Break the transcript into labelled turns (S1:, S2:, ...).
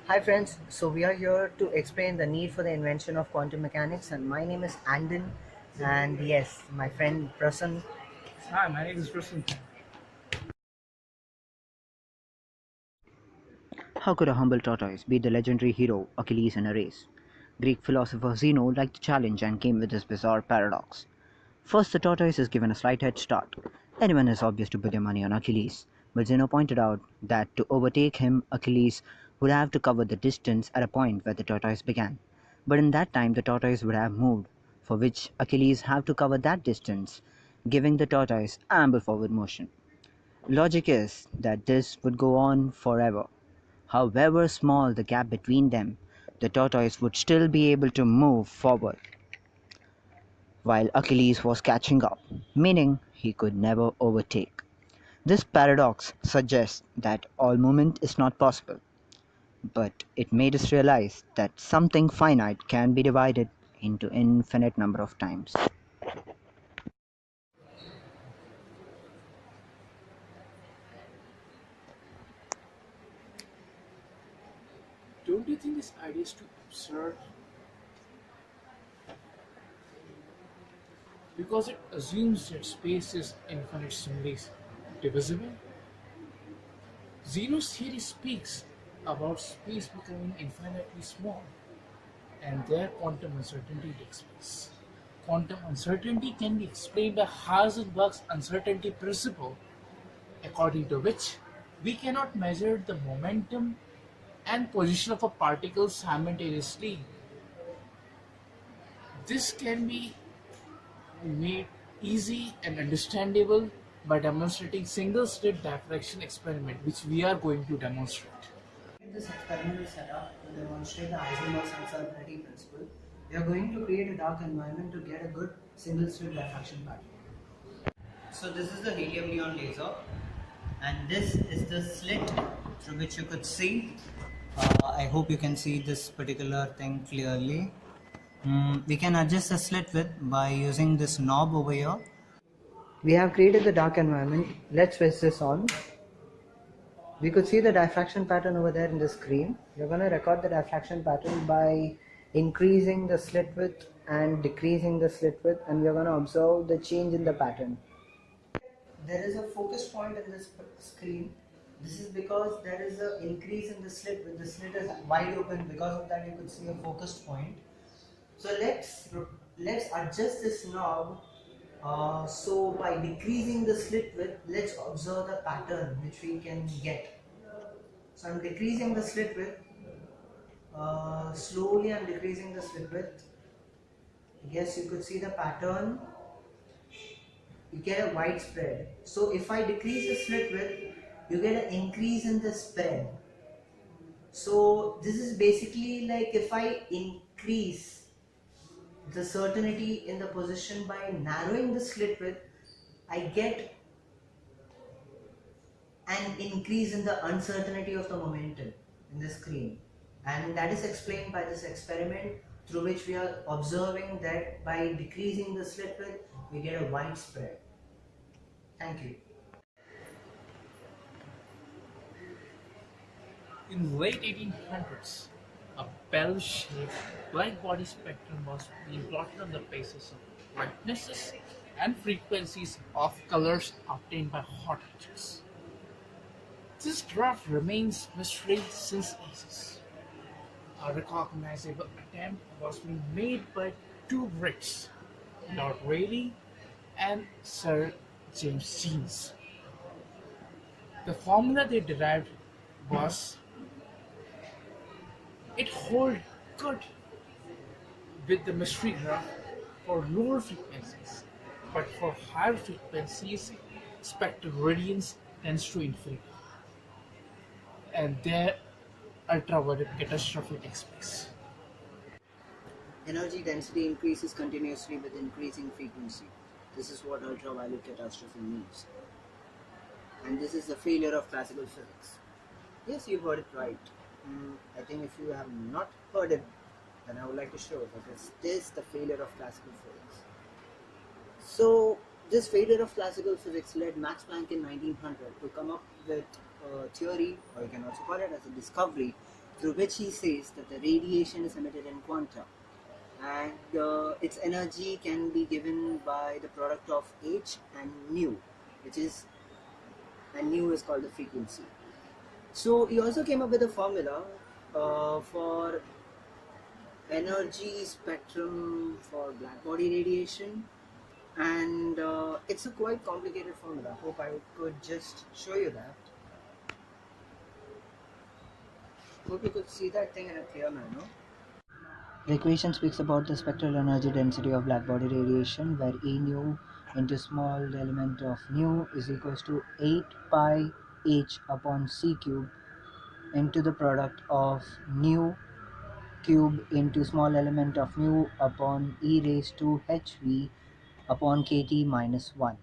S1: Hi friends, so we are here to explain the need for the invention of quantum mechanics, and my name is Andon, and yes, my friend Prasan.
S2: Hi, my name is Ruslan.
S3: How could a humble tortoise beat the legendary hero Achilles in a race? Greek philosopher Zeno liked the challenge and came with this bizarre paradox. First, the tortoise is given a slight head start. Anyone is obvious to put their money on Achilles, but Zeno pointed out that to overtake him, Achilles would have to cover the distance at a point where the tortoise began. But in that time, the tortoise would have moved, for which Achilles have to cover that distance, giving the tortoise ample forward motion. Logic is that this would go on forever. However small the gap between them, the tortoise would still be able to move forward while Achilles was catching up, meaning he could never overtake. This paradox suggests that all movement is not possible, but it made us realize that something finite can be divided into infinite number of times.
S2: Don't you think this idea is too absurd? Because it assumes that space is infinitesimally divisible. Zeno's theory speaks about space becoming infinitely small, and there quantum uncertainty takes place. Quantum uncertainty can be explained by Heisenberg's uncertainty principle, according to which we cannot measure the momentum and position of a particle simultaneously. This can be made easy and understandable by demonstrating single-slit diffraction experiment, which we are going to demonstrate.
S1: This experiment is set up to demonstrate the Heisenberg's uncertainty principle. We are going to create a dark environment to get a good single-slit diffraction pattern. So this is the helium neon laser, and this is the slit through which you could see. I hope you can see this particular thing clearly. We can adjust the slit width by using this knob over here. We have created the dark environment. Let's switch this on. We could see the diffraction pattern over there in the screen. We're going to record the diffraction pattern by increasing the slit width and decreasing the slit width, and we're going to observe the change in the pattern. There is a focus point in this screen. This is because there is an increase in the slit width. The slit is wide open. Because of that, you could see a focus point. So let's adjust this knob. So by decreasing the slit width, let's observe the pattern which we can get. So I'm decreasing the slit width. Slowly I'm decreasing the slit width. Yes, you could see the pattern. You get a wide spread. So if I decrease the slit width, you get an increase in the spread. So this is basically like if I increase the certainty in the position by narrowing the slit width, I get an increase in the uncertainty of the momentum in the screen, and that is explained by this experiment through which we are observing that by decreasing the slit width we get a wide spread. Thank you.
S2: In the late 1800s, a bell-shaped black body spectrum was being plotted on the basis of brightnesses and frequencies of colors obtained by hot objects. This graph remains mystery since ages. A recognizable attempt was being made by two Brits, Lord Rayleigh and Sir James Jeans. The formula they derived was it hold good with the mystery graph for lower frequencies, but for higher frequencies, spectral radiance tends to infinity, and there ultraviolet catastrophe takes place.
S1: Energy density increases continuously with increasing frequency. This is what ultraviolet catastrophe means. And this is the failure of classical physics. Yes, you heard it right. I think if you have not heard it, then I would like to show that is this the failure of classical physics. So this failure of classical physics led Max Planck in 1900 to come up with a theory, or you can also call it as a discovery, through which he says that the radiation is emitted in quanta, and its energy can be given by the product of h and nu, which is, and nu is called the frequency. So he also came up with a formula for energy spectrum for black body radiation, and it's a quite complicated formula. Hope I could just show you that. Hope you could see that thing in a clear manner. The equation speaks about the spectral energy density of black body radiation, where E nu into small element of nu is equals to 8 pi h upon c cube into the product of nu cube into small element of mu upon e raised to hv upon kt minus 1.